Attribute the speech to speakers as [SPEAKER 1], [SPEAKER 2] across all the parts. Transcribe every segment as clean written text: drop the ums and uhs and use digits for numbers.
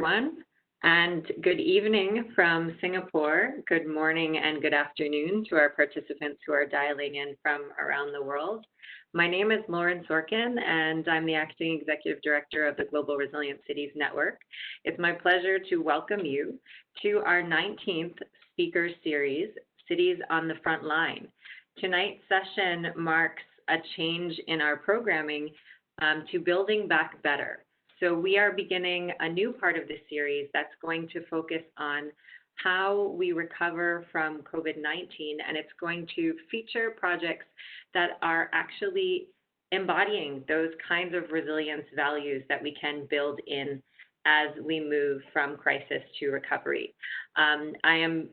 [SPEAKER 1] everyone, and good evening from Singapore. Good morning and good afternoon to our participants who are dialing in from around the world. My name is Lauren Sorkin, and I'm the Acting Executive Director of the Global Resilient Cities Network. It's my pleasure to welcome you to our 19th speaker series, Cities on the Front Line. Tonight's session marks a change in our programming to Building Back Better. So we are beginning a new part of this series that's going to focus on how we recover from COVID-19, and it's going to feature projects that are actually embodying those kinds of resilience values that we can build in as we move from crisis to recovery. I am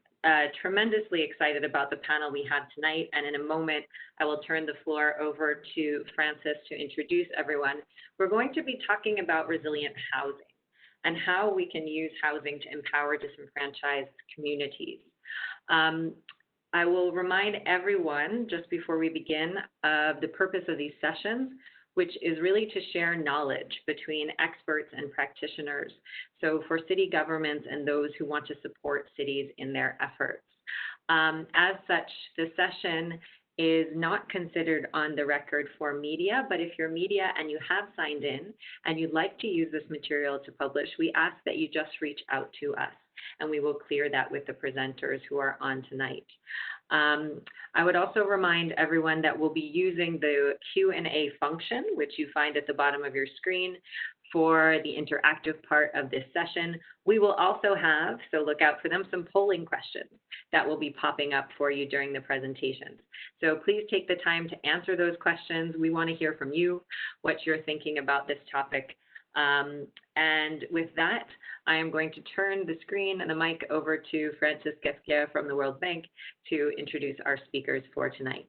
[SPEAKER 1] tremendously excited about the panel we had tonight, and in a moment I will turn the floor over to Francis to introduce everyone. We're going to be talking about resilient housing and how we can use housing to empower disenfranchised communities. I will remind everyone just before we begin of the purpose of these sessions, which is really to share knowledge between experts and practitioners. So for city governments and those who want to support cities in their efforts. As such, the session is not considered on the record for media, but if you're media and you have signed in and you'd like to use this material to publish, we ask that you just reach out to us and we will clear that with the presenters who are on tonight. I would also remind everyone that we'll be using the Q&A function, which you find at the bottom of your screen, for the interactive part of this session. We will also have, so look out for them, some polling questions that will be popping up for you during the presentations. So please take the time to answer those questions. We want to hear from you, what you're thinking about this topic. And with that, I am going to turn the screen and the mic over to Francis Gasquet from the World Bank to introduce our speakers for tonight.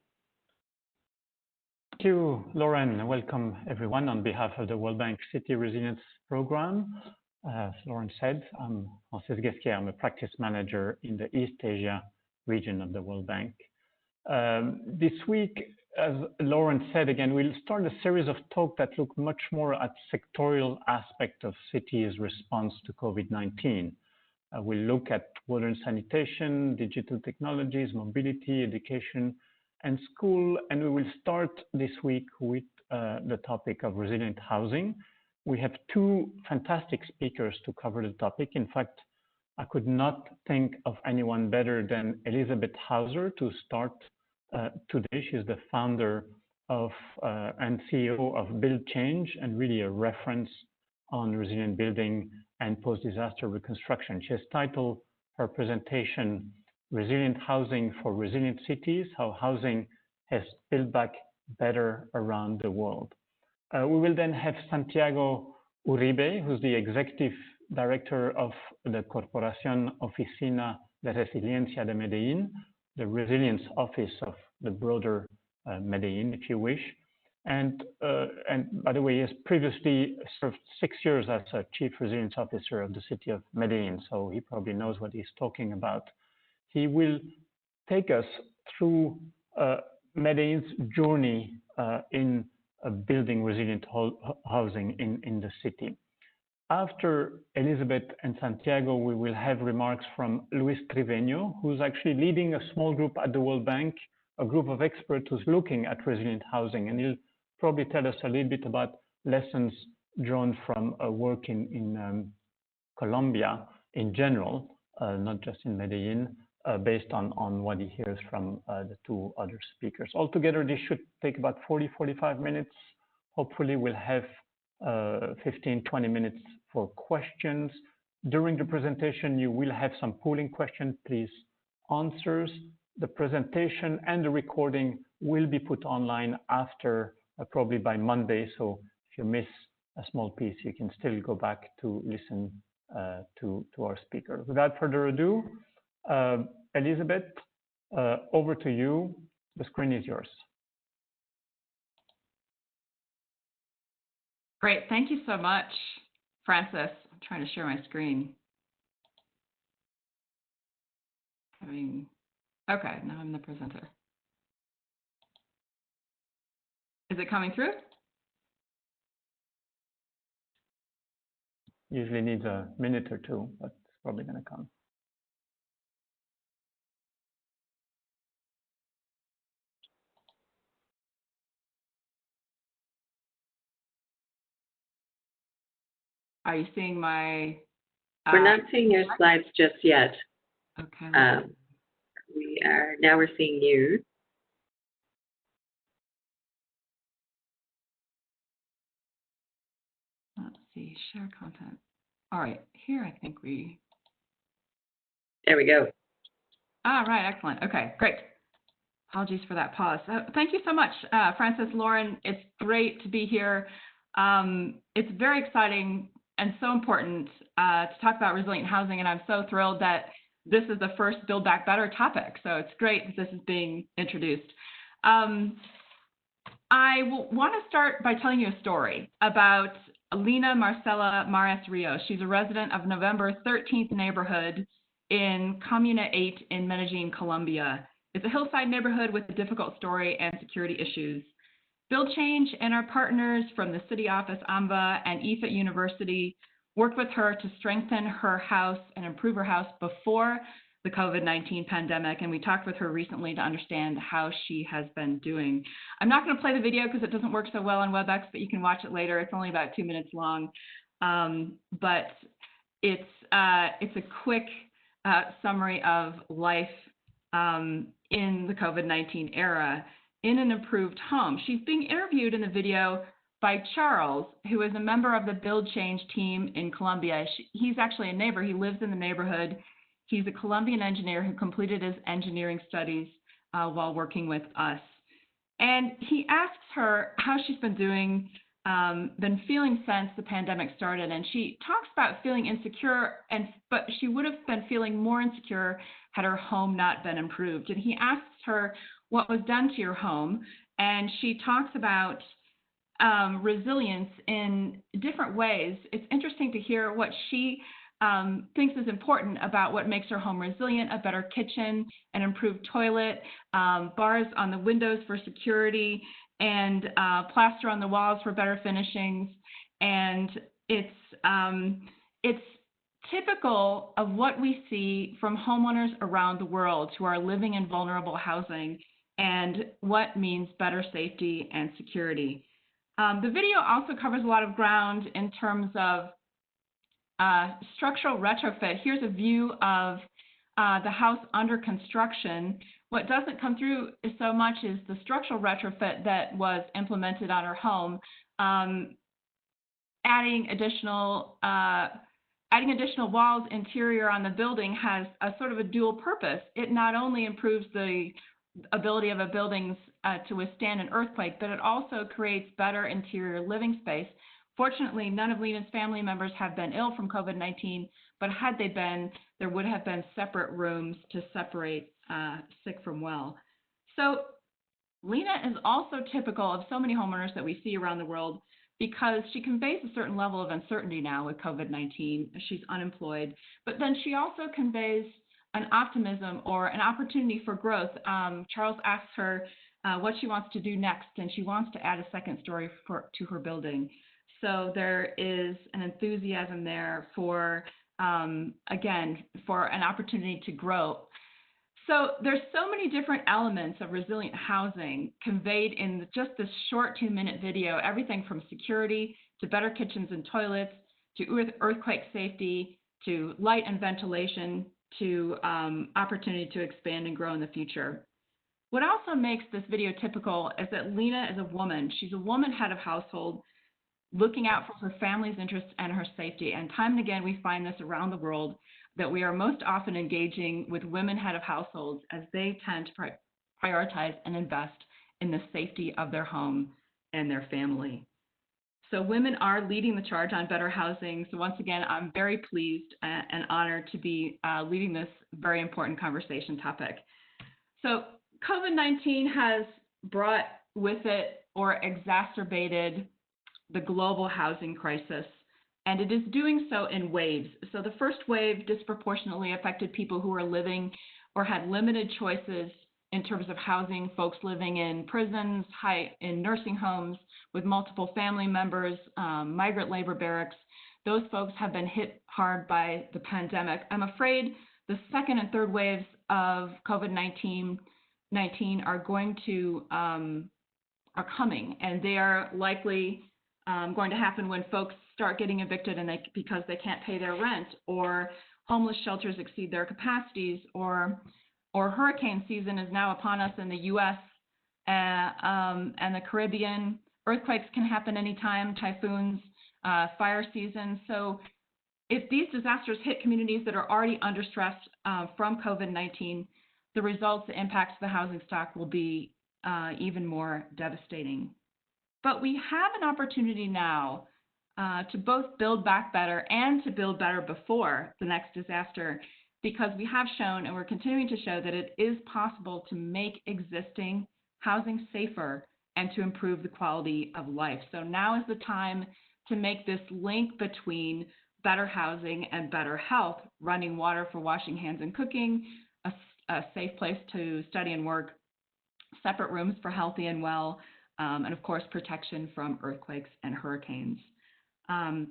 [SPEAKER 2] Thank you, Lauren. Welcome, everyone, on behalf of the World Bank City Resilience Program. As Lauren said, I'm Francis Gasquet. I'm a practice manager in the East Asia region of the World Bank. This week, as Lauren said again, we'll start a series of talks that look much more at sectorial aspect of cities' response to COVID-19. We'll look at water and sanitation, digital technologies, mobility, education, and school. And we will start this week with the topic of resilient housing. We have two fantastic speakers to cover the topic. In fact, I could not think of anyone better than Elizabeth Hausler to start today. She's the founder of and CEO of Build Change, and really a reference on resilient building and post-disaster reconstruction. She has titled her presentation, Resilient Housing for Resilient Cities, How Housing Has Built Back Better Around the World. We will then have Santiago Uribe, who's the Executive Director of the Corporación Oficina de Resiliencia de Medellin, the resilience office of the broader Medellin, if you wish. And by the way, he has previously served 6 years as a Chief Resilience Officer of the city of Medellin, so he probably knows what he's talking about. He will take us through Medellin's journey in building resilient housing in the city. After Elizabeth and Santiago, we will have remarks from Luis Triveño, who's actually leading a small group at the World Bank, a group of experts who's looking at resilient housing. And he'll probably tell us a little bit about lessons drawn from work in Colombia in general, not just in Medellin, based on what he hears from the two other speakers. Altogether, this should take about 40-45 minutes. Hopefully, we'll have 15-20 minutes for questions. During the presentation, you will have some polling questions. Please answers. The presentation and the recording will be put online after, probably by Monday. So if you miss a small piece, you can still go back to listen to our speaker. Without further ado, Elizabeth, over to you. The screen is yours.
[SPEAKER 3] Great. Thank you so much, Francis. I'm trying to share my screen. Okay, now I'm the presenter. Is it coming through?
[SPEAKER 2] usually needs a minute or two, but it's probably going to come.
[SPEAKER 3] Are you seeing my?
[SPEAKER 1] We're not seeing your slides just yet.
[SPEAKER 3] Okay.
[SPEAKER 1] Now we're seeing you.
[SPEAKER 3] Let's see, share content. All right, here I think we.
[SPEAKER 1] There we go.
[SPEAKER 3] Ah, right, excellent. Okay, great. Apologies for that pause. Thank you so much, Frances, Lauren. It's great to be here. It's very exciting and so important to talk about resilient housing, and I'm so thrilled that this is the first Build Back Better topic. So it's great that this is being introduced. I want to start by telling you a story about Lina Marcela Mares Rios. She's a resident of November 13th neighborhood in Comuna 8 in Medellin, Colombia. It's a hillside neighborhood with a difficult story and security issues. Build Change and our partners from the City Office, AMBA, and EFIT University worked with her to strengthen her house and improve her house before the COVID-19 pandemic, and we talked with her recently to understand how she has been doing. I'm not going to play the video because it doesn't work so well on WebEx, but you can watch it later. It's only about 2 minutes long, but it's a quick summary of life in the COVID-19 era in an improved home. She's being interviewed in the video by Charles, who is a member of the Build Change team in Colombia. He's actually a neighbor. He lives in the neighborhood. He's a Colombian engineer who completed his engineering studies while working with us. And he asks her how she's been doing, been feeling since the pandemic started. And she talks about feeling insecure, but she would have been feeling more insecure had her home not been improved. And he asks her what was done to your home. And she talks about resilience in different ways. It's interesting to hear what she thinks is important about what makes her home resilient: a better kitchen, an improved toilet, bars on the windows for security, and plaster on the walls for better finishings. And it's typical of what we see from homeowners around the world who are living in vulnerable housing and what means better safety and security. The video also covers a lot of ground in terms of structural retrofit. Here's a view of the house under construction. What doesn't come through so much is the structural retrofit that was implemented on her home, adding additional walls interior on the building has a sort of a dual purpose. It not only improves the ability of a building to withstand an earthquake, but it also creates better interior living space. Fortunately, none of Lina's family members have been ill from COVID-19, but had they been, there would have been separate rooms to separate sick from well. So Lina is also typical of so many homeowners that we see around the world because she conveys a certain level of uncertainty now with COVID-19. She's unemployed, but then she also conveys an optimism or an opportunity for growth. Charles asks her what she wants to do next, and she wants to add a second story to her building. So there is an enthusiasm there for, again, for an opportunity to grow. So there's so many different elements of resilient housing conveyed in just this short 2-minute video, everything from security to better kitchens and toilets, to earthquake safety, to light and ventilation, to opportunity to expand and grow in the future. What also makes this video typical is that Lina is a woman. She's a woman head of household, looking out for her family's interests and her safety. And time and again, we find this around the world, that we are most often engaging with women head of households as they tend to prioritize and invest in the safety of their home and their family. So women are leading the charge on better housing. So once again, I'm very pleased and honored to be leading this very important conversation topic. So COVID-19 has brought with it or exacerbated the global housing crisis, and it is doing so in waves. So the first wave disproportionately affected people who were living or had limited choices in terms of housing, folks living in prisons, in nursing homes with multiple family members, migrant labor barracks. those folks have been hit hard by the pandemic. I'm afraid the second and third waves of COVID-19 are going to are coming, and they are likely going to happen when folks start getting evicted because they can't pay their rent, or homeless shelters exceed their capacities, or hurricane season is now upon us in the U.S. And the Caribbean. Earthquakes can happen anytime, typhoons, fire season. So if these disasters hit communities that are already under stress from COVID-19, the results, the impacts to the housing stock will be even more devastating. But we have an opportunity now to both build back better and to build better before the next disaster, because we have shown, and we're continuing to show, that it is possible to make existing housing safer and to improve the quality of life. So now is the time to make this link between better housing and better health, running water for washing hands and cooking, a safe place to study and work, separate rooms for healthy and well, and of course, protection from earthquakes and hurricanes.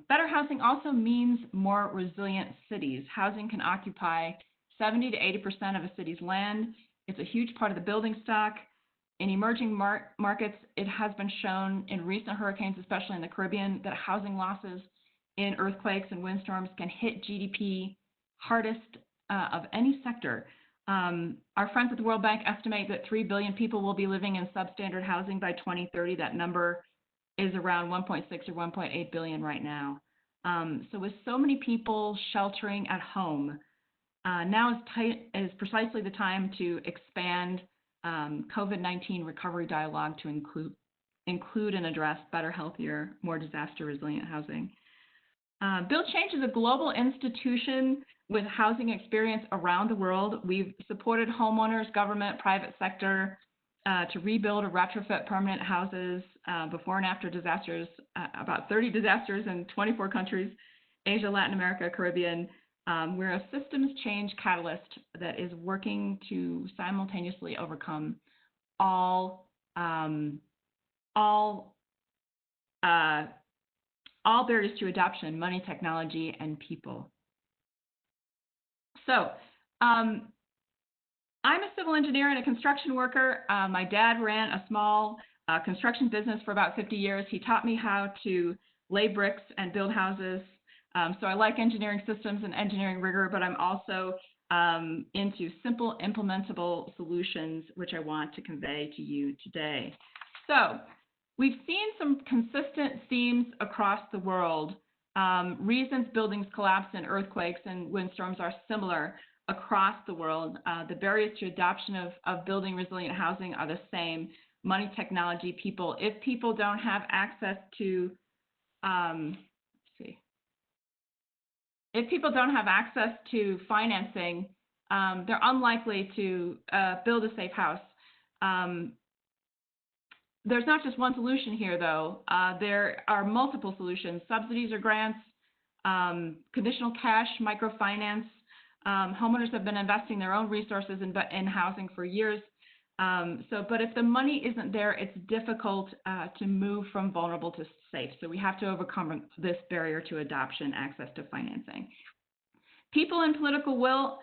[SPEAKER 3] Better housing also means more resilient cities. Housing can occupy 70 to 80% of a city's land. It's a huge part of the building stock. In emerging markets, it has been shown in recent hurricanes, especially in the Caribbean, that housing losses in earthquakes and windstorms can hit GDP hardest of any sector. Our friends at the World Bank estimate that 3 billion people will be living in substandard housing by 2030. That number is around 1.6 or 1.8 billion right now. So with so many people sheltering at home, now is precisely the time to expand COVID-19 recovery dialogue to include and address better, healthier, more disaster resilient housing. Build Change is a global institution with housing experience around the world. We've supported homeowners, government, private sector to rebuild or retrofit permanent houses before and after disasters, about 30 disasters in 24 countries, Asia, Latin America, Caribbean. We're a systems change catalyst that is working to simultaneously overcome all barriers to adoption: money, technology, and people. So I'm a civil engineer and a construction worker. My dad ran a small construction business for about 50 years. He taught me how to lay bricks and build houses. So I like engineering systems and engineering rigor, but I'm also into simple implementable solutions, which I want to convey to you today. So we've seen some consistent themes across the world. Reasons buildings collapse in earthquakes and windstorms are similar across the world. The barriers to adoption of building resilient housing are the same: money, technology, people. If people don't have access to If people don't have access to financing, they're unlikely to build a safe house. There's not just one solution here, though. There are multiple solutions: subsidies or grants, conditional cash, microfinance. Homeowners have been investing their own resources in housing for years. But if the money isn't there, it's difficult to move from vulnerable to safe. So we have to overcome this barrier to adoption, access to financing. People and political will.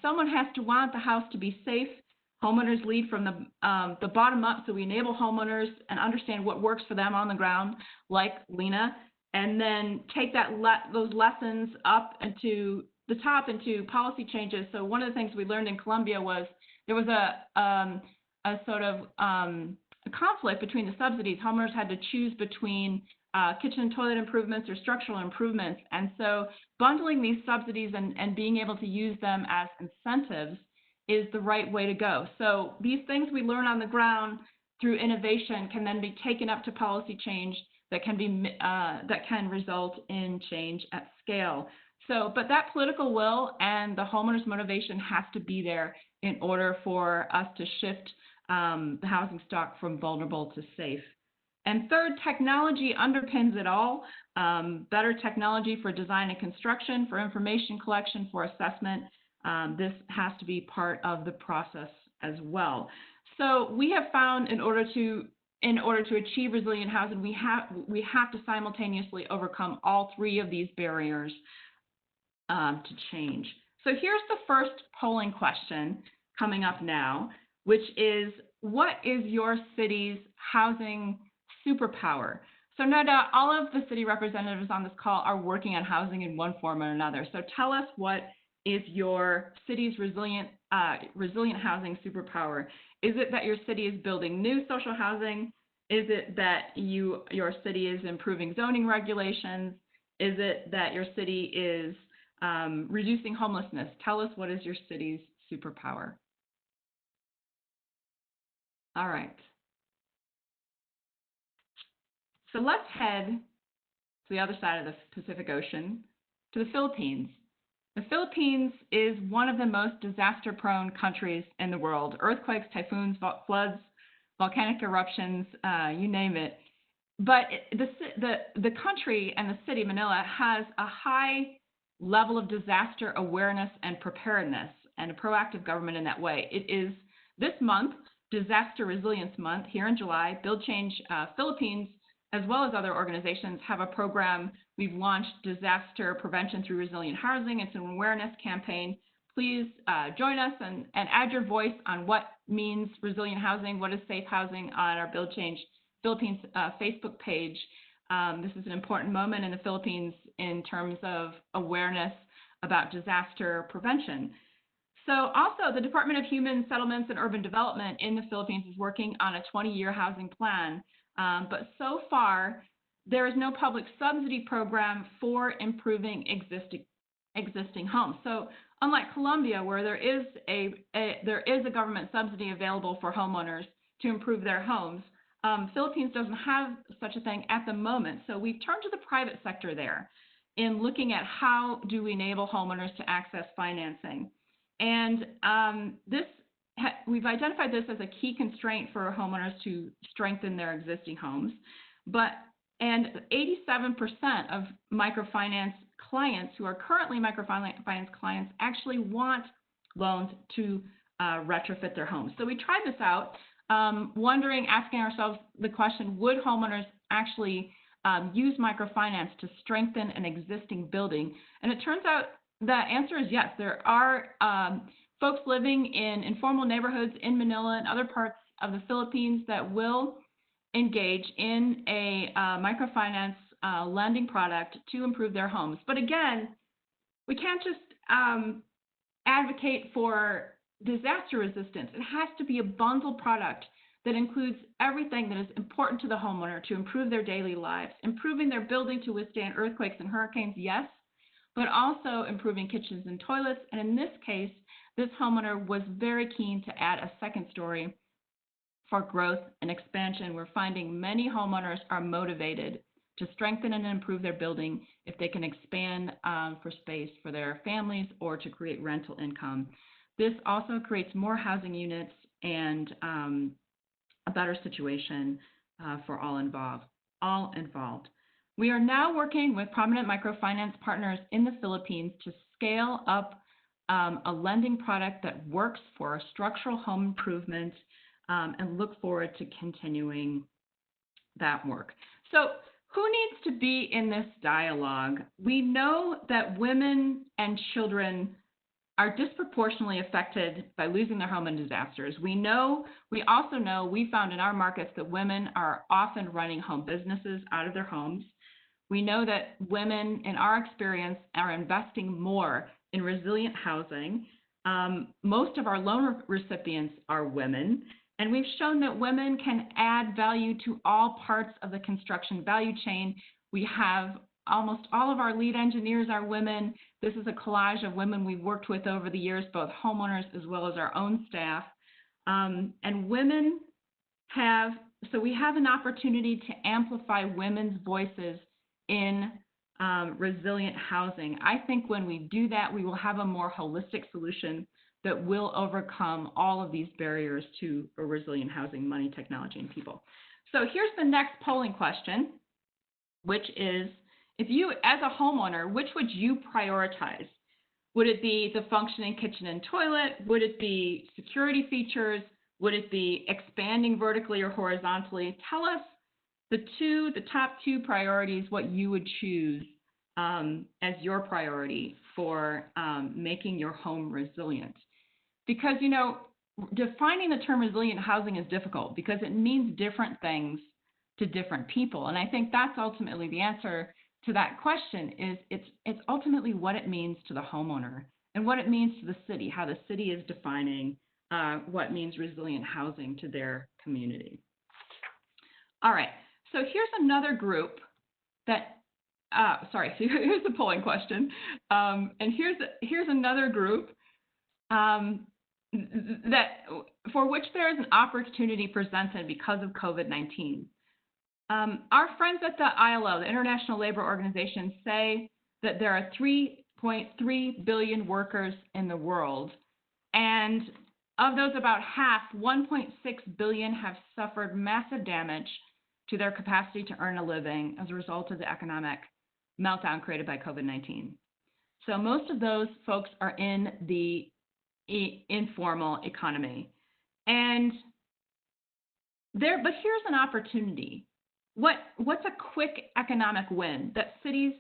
[SPEAKER 3] Someone has to want the house to be safe. Homeowners lead from the bottom up, so we enable homeowners and understand what works for them on the ground, like Lena, and then take those lessons up into the top into policy changes. So one of the things we learned in Colombia was there was a sort of a conflict between the subsidies. Homeowners had to choose between kitchen and toilet improvements or structural improvements. And so bundling these subsidies and being able to use them as incentives is the right way to go. So these things we learn on the ground through innovation can then be taken up to policy change that can result in change at scale. So, but that political will and the homeowner's motivation has to be there in order for us to shift the housing stock from vulnerable to safe. And third, technology underpins it all. Better technology for design and construction, for information collection, for assessment. This has to be part of the process as well. So we have found, in order to in order to achieve resilient housing, we have to simultaneously overcome all three of these barriers to change. So here's the first polling question coming up now, which is, what is your city's housing superpower? So no doubt all of the city representatives on this call are working on housing in one form or another. So tell us, what is your city's resilient housing superpower? Is it that your city is building new social housing? Is it that your city is improving zoning regulations? Is it that your city is reducing homelessness? Tell us, what is your city's superpower? All right. So let's head to the other side of the Pacific Ocean, to the Philippines. The Philippines is one of the most disaster-prone countries in the world. Earthquakes, typhoons, floods, volcanic eruptions, you name it. But the country and the city, Manila, has a high level of disaster awareness and preparedness, and a proactive government in that way. It is this month, Disaster Resilience Month, here in July. Build Change Philippines, as well as other organizations, have a program. We've launched Disaster Prevention Through Resilient Housing. It's an awareness campaign. Please join us and add your voice on what means resilient housing, what is safe housing, on our Build Change Philippines Facebook page. This is an important moment in the Philippines in terms of awareness about disaster prevention. So also, the Department of Human Settlements and Urban Development in the Philippines is working on a 20-year housing plan. But so far, there is no public subsidy program for improving existing homes. So unlike Colombia, where there is a government subsidy available for homeowners to improve their homes, Philippines doesn't have such a thing at the moment. So we've turned to the private sector there in looking at how do we enable homeowners to access financing. And we've identified this as a key constraint for homeowners to strengthen their existing homes. And 87% of microfinance clients who are currently microfinance clients actually want loans to retrofit their homes. So we tried this out, asking ourselves the question, would homeowners actually use microfinance to strengthen an existing building? And it turns out the answer is yes. There are folks living in informal neighborhoods in Manila and other parts of the Philippines that will engage in a microfinance lending product to improve their homes. But again, we can't just advocate for disaster resistance. It has to be a bundled product that includes everything that is important to the homeowner to improve their daily lives, improving their building to withstand earthquakes and hurricanes, yes, but also improving kitchens and toilets. And in this case, this homeowner was very keen to add a second story for growth and expansion. We're finding many homeowners are motivated to strengthen and improve their building if they can expand for space for their families or to create rental income. This also creates more housing units and a better situation for all involved. We are now working with prominent microfinance partners in the Philippines to scale up a lending product that works for structural home improvement, and look forward to continuing that work. So who needs to be in this dialogue? We know that women and children are disproportionately affected by losing their home in disasters. We also know, we found in our markets that women are often running home businesses out of their homes. We know that women, in our experience, are investing more in resilient housing. Most of our loan recipients are women, and we've shown that women can add value to all parts of the construction value chain. We have almost all of our lead engineers are women. This is a collage of women we've worked with over the years, both homeowners as well as our own staff. And women so we have an opportunity to amplify women's voices in resilient housing. I think when we do that, we will have a more holistic solution that will overcome all of these barriers to a resilient housing, money, technology, and people. So here's the next polling question, which is, if you, as a homeowner, which would you prioritize? Would it be the functioning kitchen and toilet? Would it be security features? Would it be expanding vertically or horizontally? Tell us the top two priorities, what you would choose as your priority for making your home resilient. Because, you know, defining the term resilient housing is difficult because it means different things to different people. And I think that's ultimately the answer to that question is it's ultimately what it means to the homeowner and what it means to the city, how the city is defining what means resilient housing to their community. All right, so here's another group that, here's the polling question. And here's another group that for which there is an opportunity presented because of COVID-19. Our friends at the ILO, the International Labor Organization, say that there are 3.3 billion workers in the world, and of those, about half, 1.6 billion, have suffered massive damage to their capacity to earn a living as a result of the economic meltdown created by COVID-19. So most of those folks are in the informal economy. And but here's an opportunity. What's a quick economic win that cities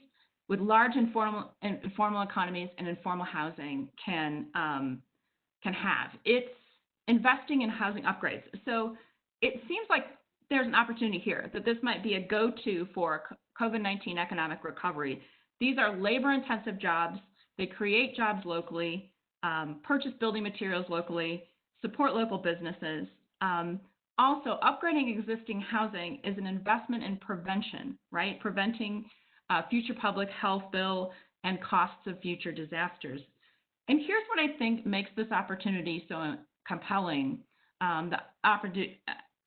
[SPEAKER 3] with large informal economies and informal housing can have? It's investing in housing upgrades. So it seems like there's an opportunity here that this might be a go-to for COVID-19 economic recovery. These are labor-intensive jobs. They create jobs locally, purchase building materials locally, support local businesses. Also, upgrading existing housing is an investment in prevention, right? Preventing future public health bill and costs of future disasters. And here's what I think makes this opportunity so compelling. The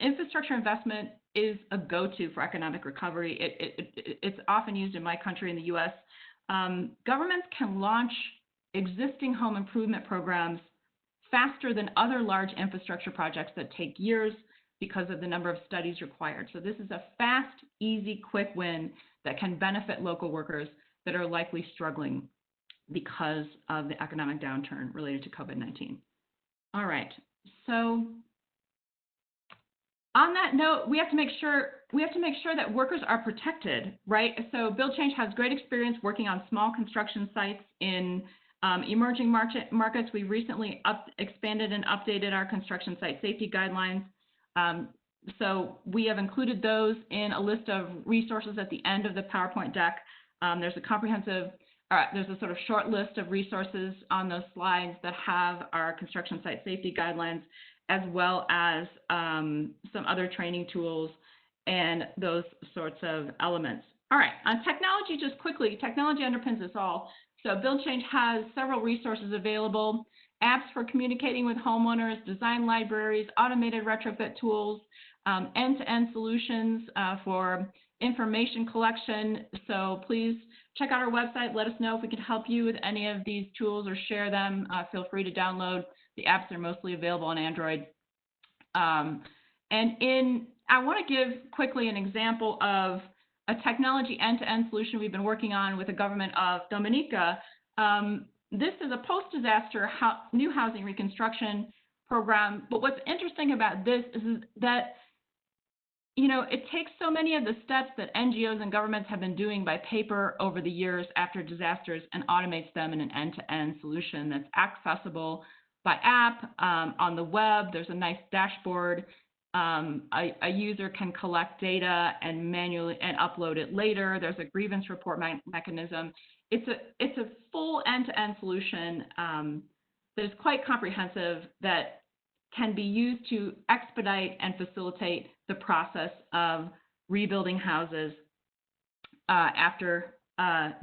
[SPEAKER 3] infrastructure investment is a go-to for economic recovery. It's often used in my country, in the U.S. Governments can launch existing home improvement programs faster than other large infrastructure projects that take years because of the number of studies required. So this is a fast, easy, quick win that can benefit local workers that are likely struggling because of the economic downturn related to COVID-19. All right, so on that note, we have to make sure that workers are protected, right? So Build Change has great experience working on small construction sites in emerging markets. We recently expanded and updated our construction site safety guidelines. So we have included those in a list of resources at the end of the PowerPoint deck. There's a sort of short list of resources on those slides that have our construction site safety guidelines, as well as some other training tools and those sorts of elements. All right, on technology, just quickly, technology underpins us all. So Build Change has several resources available: apps for communicating with homeowners, design libraries, automated retrofit tools, end-to-end solutions for information collection. So please check out our website. Let us know if we can help you with any of these tools or share them. Feel free to download. The apps are mostly available on Android. I want to give quickly an example of a technology end-to-end solution we've been working on with the government of Dominica. This is a post-disaster new housing reconstruction program. But what's interesting about this is that, you know, it takes so many of the steps that NGOs and governments have been doing by paper over the years after disasters and automates them in an end-to-end solution that's accessible by app, on the web. There's a nice dashboard. A user can collect data and manually upload it later. There's a grievance report mechanism. It's a full end-to-end solution that is quite comprehensive, that can be used to expedite and facilitate the process of rebuilding houses after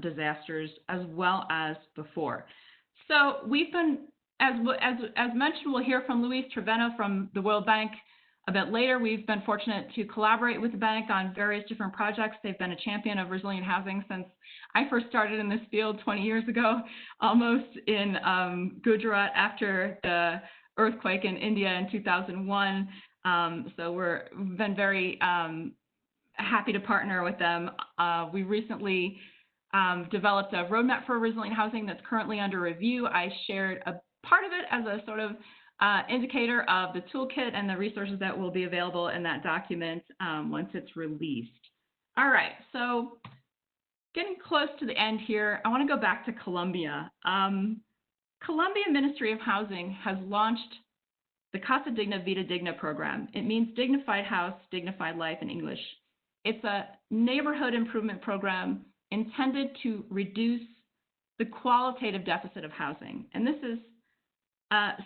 [SPEAKER 3] disasters, as well as before. So we've been, as mentioned, we'll hear from Luis Treveno from the World Bank a bit later. We've been fortunate to collaborate with the bank on various different projects. They've been a champion of resilient housing since I first started in this field 20 years ago, almost, in Gujarat after the earthquake in India in 2001. So we've been very happy to partner with them. We recently developed a roadmap for resilient housing that's currently under review. I shared a part of it as a sort of indicator of the toolkit and the resources that will be available in that document once it's released. All right, so getting close to the end here, I want to go back to Colombia. Colombia Ministry of Housing has launched the Casa Digna Vida Digna program. It means dignified house, dignified life in English. It's a neighborhood improvement program intended to reduce the qualitative deficit of housing. And this is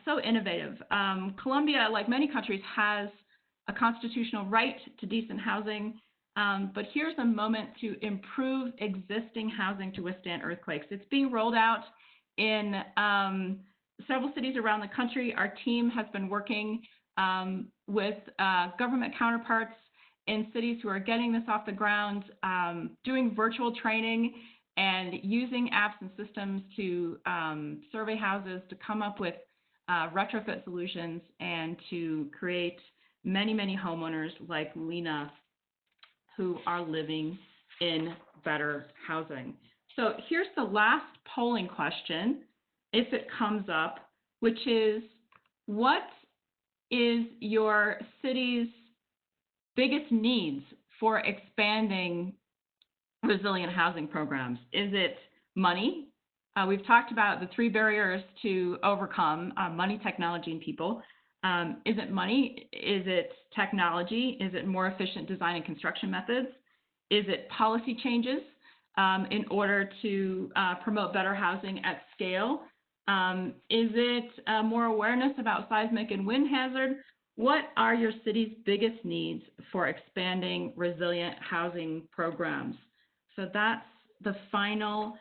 [SPEAKER 3] so innovative. Colombia, like many countries, has a constitutional right to decent housing, but here's a moment to improve existing housing to withstand earthquakes. It's being rolled out in several cities around the country. Our team has been working with government counterparts in cities who are getting this off the ground, doing virtual training and using apps and systems to survey houses, to come up with retrofit solutions, and to create many, many homeowners like Lena who are living in better housing. So here's the last polling question, if it comes up, which is, what is your city's biggest needs for expanding resilient housing programs? Is it money? We've talked about the 3 barriers to overcome: money, technology, and people. Is it money? Is it technology? Is it more efficient design and construction methods? Is it policy changes in order to promote better housing at scale? Is it more awareness about seismic and wind hazard? What are your city's biggest needs for expanding resilient housing programs? So that's the final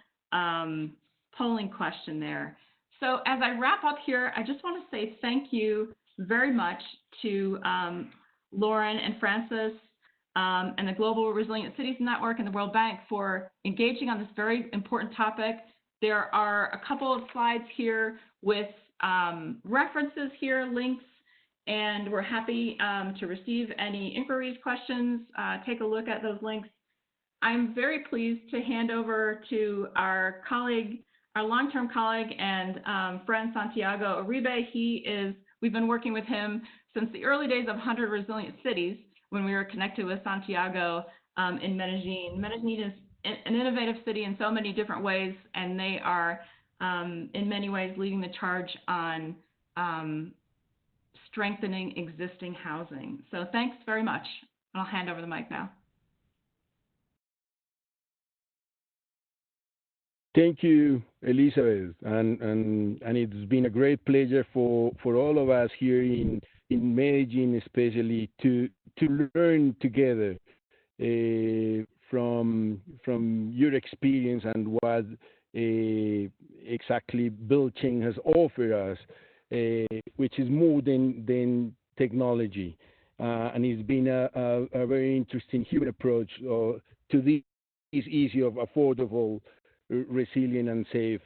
[SPEAKER 3] polling question there. So as I wrap up here, I just want to say thank you very much to Lauren and Francis and the Global Resilient Cities Network and the World Bank for engaging on this very important topic. There are a couple of slides here with references here, links, and we're happy to receive any inquiries, questions, take a look at those links. I'm very pleased to hand over to our colleague, our long-term colleague and friend, Santiago Uribe. We've been working with him since the early days of 100 Resilient Cities, when we were connected with Santiago in Medellin. Medellin is an innovative city in so many different ways, and they are in many ways leading the charge on strengthening existing housing. So thanks very much. I'll hand over the mic now.
[SPEAKER 4] Thank you, Elizabeth, and it's been a great pleasure for all of us here in Medellin, especially to learn together from your experience and what exactly blockchain has offered us, which is more than technology, and it's been a very interesting human approach to this issue of affordable, resilient, and safe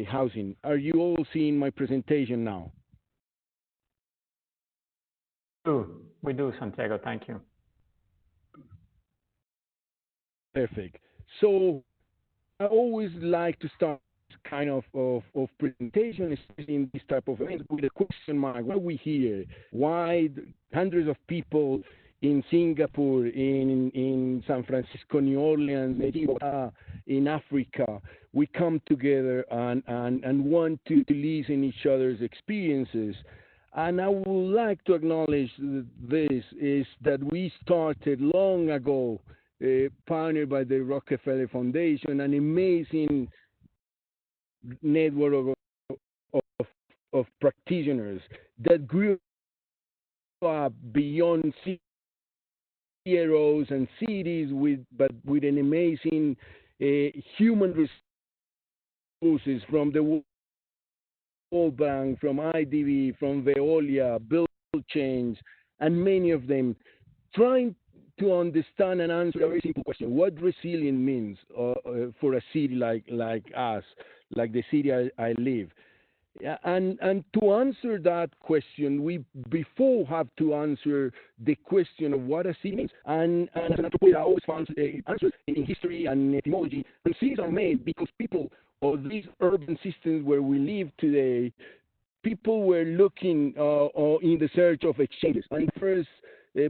[SPEAKER 4] housing. Are you all seeing my presentation now?
[SPEAKER 2] We do, Santiago. Thank you.
[SPEAKER 4] Perfect. So I always like to start kind of presentation, especially in this type of events, with a question mark. Why are we here? Why hundreds of people in Singapore, in San Francisco, New Orleans, in Africa, we come together and want to listen each other's experiences. And I would like to acknowledge this, is that we started long ago, partnered by the Rockefeller Foundation, an amazing network of practitioners that grew up beyond CROs and cities, but with an amazing human resources from the World Bank, from IDB, from Veolia, Build Change, and many of them trying to understand and answer a very simple question: what resilient means for a city like us, like the city I live. And to answer that question, we before have to answer the question of what a city means. And as an anthropologist, I always found answers in history and etymology. And cities are made because people, or these urban systems where we live today, people were looking in the search of exchanges. And first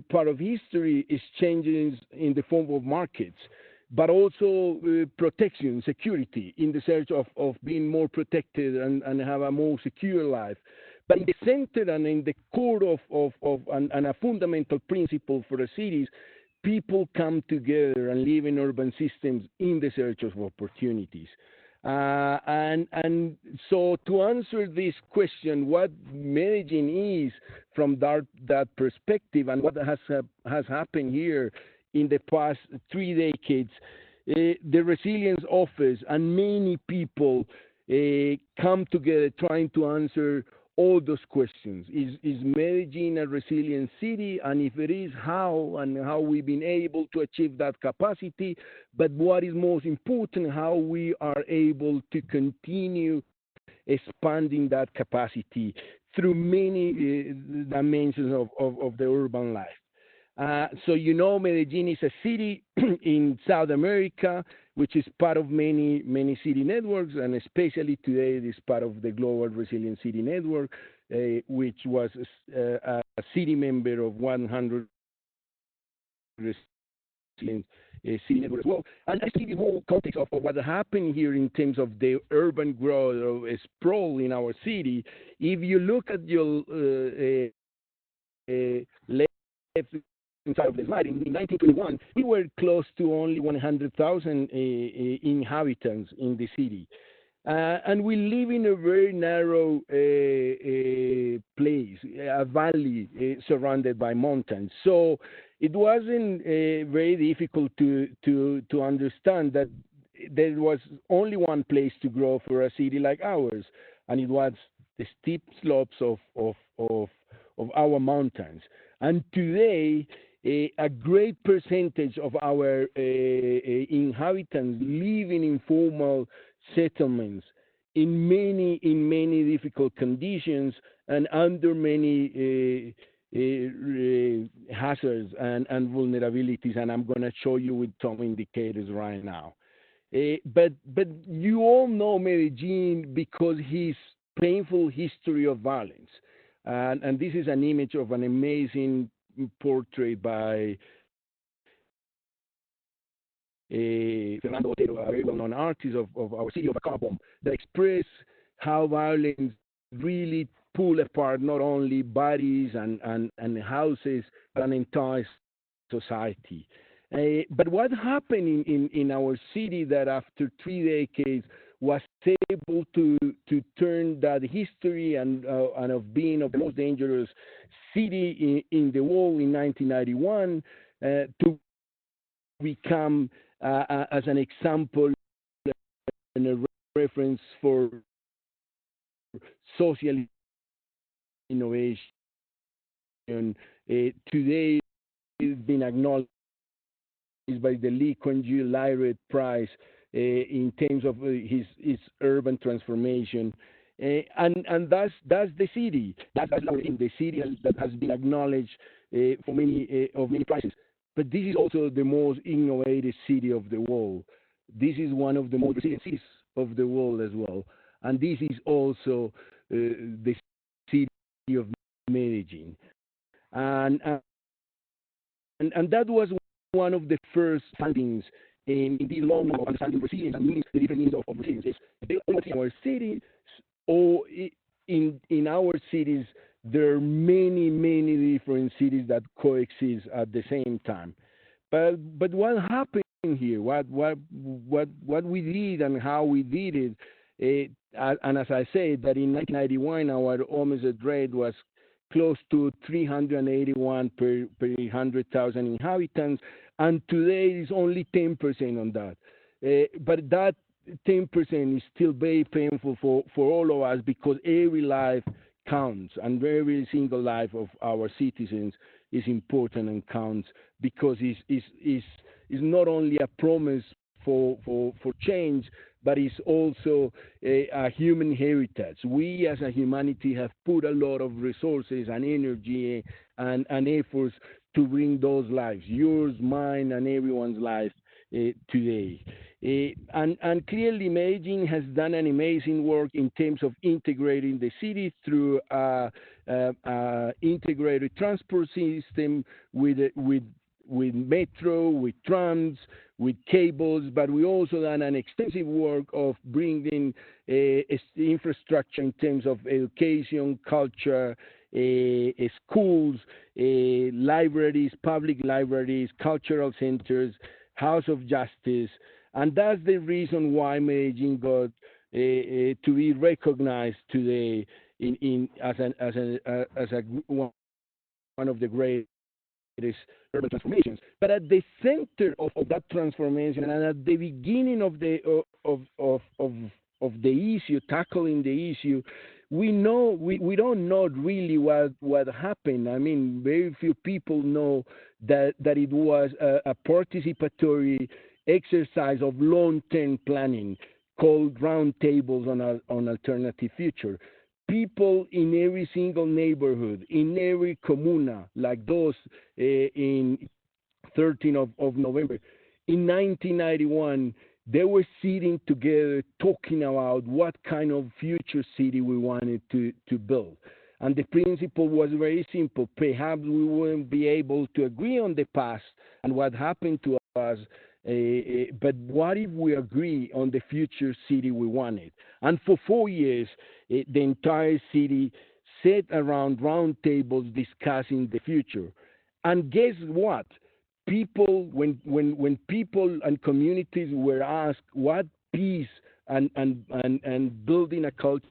[SPEAKER 4] part of history is changes in the form of markets, but also protection, security, in the search of being more protected and have a more secure life. But in the center and in the core and a fundamental principle for the cities, people come together and live in urban systems in the search of opportunities. And so to answer this question, what Medellin is from that perspective and what has happened here in the past 3 decades, the Resilience Office and many people come together trying to answer all those questions. Is Medellin a resilient city? And if it is, how? And how we've been able to achieve that capacity. But what is most important, how we are able to continue expanding that capacity through many dimensions of the urban life. So Medellin is a city in South America, which is part of many city networks, and especially today it is part of the Global Resilient City Network, which was a city member of 100 Resilient City Network as well. And I see the whole context of what happened here in terms of the urban growth of sprawl in our city. If you look at your left inside of the slide, in 1921, we were close to only 100,000 inhabitants in the city. And we live in a very narrow place, a valley surrounded by mountains. So it wasn't very difficult to understand that there was only one place to grow for a city like ours, and it was the steep slopes of our mountains. And today, a great percentage of our inhabitants live in informal settlements in many difficult conditions and under many hazards and vulnerabilities, and I'm going to show you with some indicators right now. But you all know Medellin because his painful history of violence, and this is an image of an amazing portrait by Fernando Otero, a very well-known artist of our city, of Afuang Home, that express how violence really pull apart not only bodies and houses, but an entire society. But what happened in our city that after 3 decades was able to turn that history and of being of the most dangerous city in the world in 1991 to become as an example and a reference for social innovation. Today it's been acknowledged by the Lee Kuan Yew Laureate Prize in terms of his urban transformation. And that's the city. That's the city that has been acknowledged for many prizes. But this is also the most innovative city of the world. This is one of the most resilient cities of the world as well. And this is also the city of Medellin. And that was one of the first findings in this long of understanding resilience and means the different means of resilience. In our cities or in our cities, there are many different cities that coexist at the same time. But what happened here? What we did and how we did it? And as I said, that in 1991 our homicide rate was close to 381 per 100,000 inhabitants, and today is only 10% on that. But that 10% is still very painful for all of us because every life counts, and every single life of our citizens is important and counts because it's not only a promise for change, but it's also a human heritage. We as a humanity have put a lot of resources and energy and efforts to bring those lives, yours, mine, and everyone's life, today. And clearly, Medellin has done an amazing work in terms of integrating the city through integrated transport system with metro, with trams, with cables, but we also done an extensive work of bringing infrastructure in terms of education, culture, schools, libraries, public libraries, cultural centers, house of justice, and that's the reason why Medellin got to be recognized today as one of the greatest urban transformations. But at the center of that transformation and at the beginning of the issue, tackling the issue, we don't know really what happened. I mean, very few people know that it was a participatory exercise of long-term planning called roundtables on alternative future. People in every single neighborhood, in every comuna, like those in 13th of November, in 1991, they were sitting together talking about what kind of future city we wanted to build. And the principle was very simple. Perhaps we wouldn't be able to agree on the past and what happened to us, but what if we agree on the future city we wanted? And for 4 years, the entire city sat around round tables discussing the future. And guess what? People, when people and communities were asked what peace and building a culture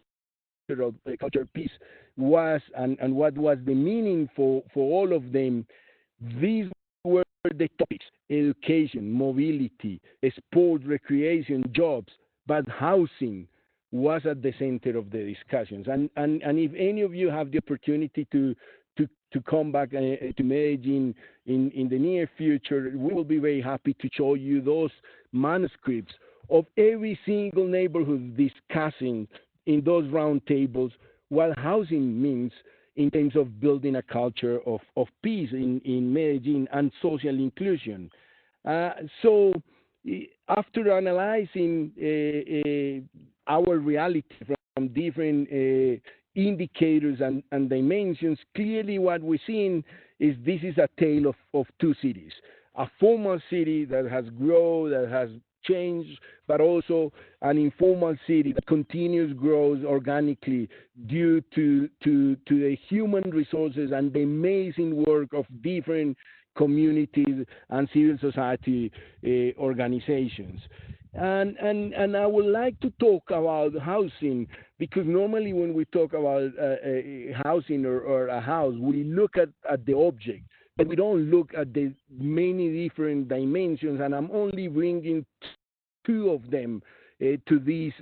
[SPEAKER 4] of culture peace was and what was the meaning for all of them, these were the topics: education, mobility, sport, recreation, jobs, but housing was at the center of the discussions. And if any of you have the opportunity to come back to Medellin in the near future, we will be very happy to show you those manuscripts of every single neighborhood discussing in those round tables what housing means in terms of building a culture of peace in Medellin and social inclusion. So after analyzing our reality from different indicators and dimensions, clearly what we're seeing is this is a tale of two cities. A formal city that has grown, that has changed, but also an informal city that continues grows organically due to the human resources and the amazing work of different communities and civil society organizations. And I would like to talk about housing, because normally when we talk about housing or a house, we look at the object, but we don't look at the many different dimensions, and I'm only bringing two of them to this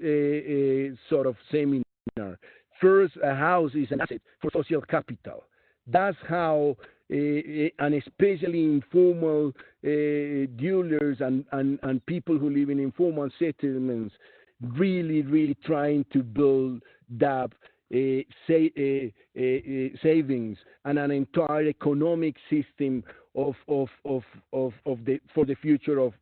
[SPEAKER 4] sort of seminar. First, a house is an asset for social capital. That's how, and especially informal dealers and people who live in informal settlements, really trying to build up savings and an entire economic system for the future of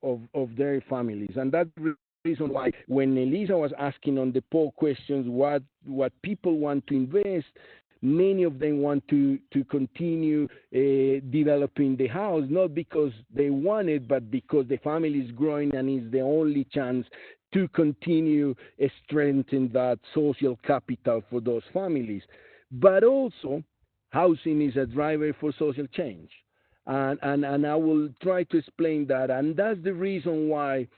[SPEAKER 4] their families. And that's the reason why when Elisa was asking on the poll questions what people want to invest, many of them want to continue developing the house, not because they want it, but because the family is growing and is the only chance to continue strengthen that social capital for those families. But also, housing is a driver for social change. And I will try to explain that. And that's the reason why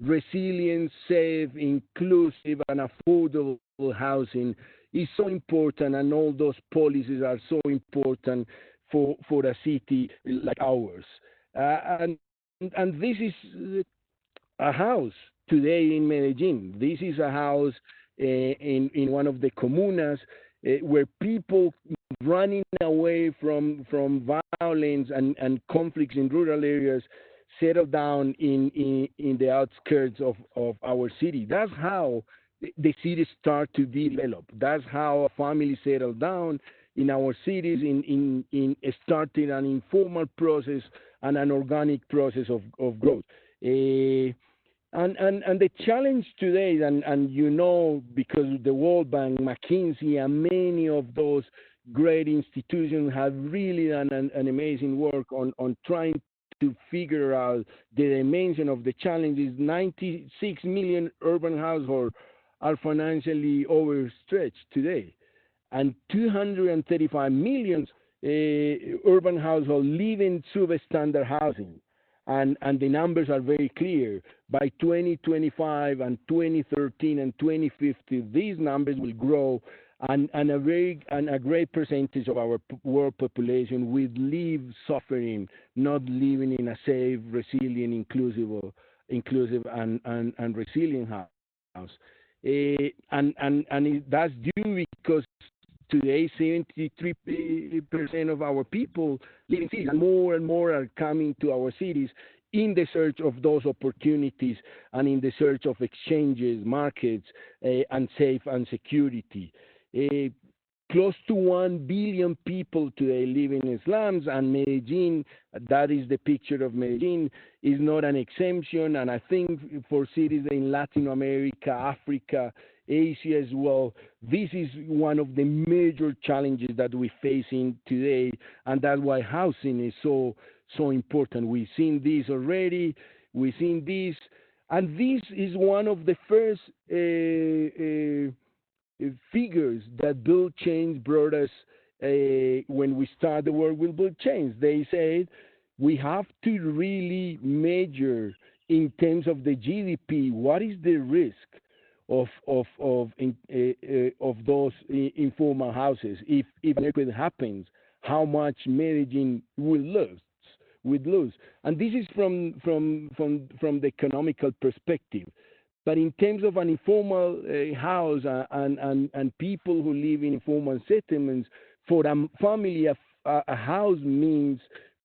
[SPEAKER 4] resilient, safe, inclusive, and affordable housing is so important, and all those policies are so important for a city like ours. And this is a house today in Medellin. This is a house in one of the comunas where people running away from violence and conflicts in rural areas settle down in the outskirts of our city. That's how the cities start to develop. That's how a family settle down in our cities in starting an informal process and an organic process of growth. And the challenge today, and you know, because the World Bank, McKinsey, and many of those great institutions have really done an amazing work on trying to figure out the dimension of the challenges. 96 million urban households are financially overstretched today, and 235 million urban households live in substandard housing. And the numbers are very clear. By 2025 and 2013 and 2050, these numbers will grow, and a great percentage of our world population will live suffering, not living in a safe, resilient, inclusive and resilient house. That's due because today 73% of our people live in cities, and more are coming to our cities in the search of those opportunities and in the search of exchanges, markets, and safe and security. Close to 1 billion people today live in slums, and Medellin, that is the picture of Medellin, is not an exemption. And I think for cities in Latin America, Africa, Asia as well, this is one of the major challenges that we're facing today, and that's why housing is so important. We've seen this already. We've seen this, and this is one of the first figures that Build Change brought us when we started the work with Build Change. They said we have to really measure in terms of the GDP what is the risk of those informal houses. If an earthquake happens, how much Medellin will lose. And this is from the economical perspective. But in terms of an informal house and people who live in informal settlements, for a family, a house means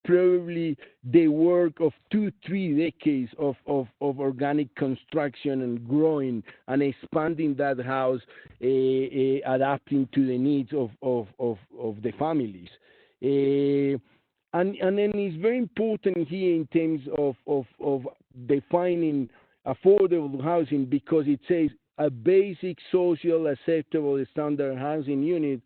[SPEAKER 4] probably the work of 2-3 decades of organic construction and growing and expanding that house, adapting to the needs of the families. And then it's very important here in terms of defining affordable housing, because it says a basic social acceptable standard housing unit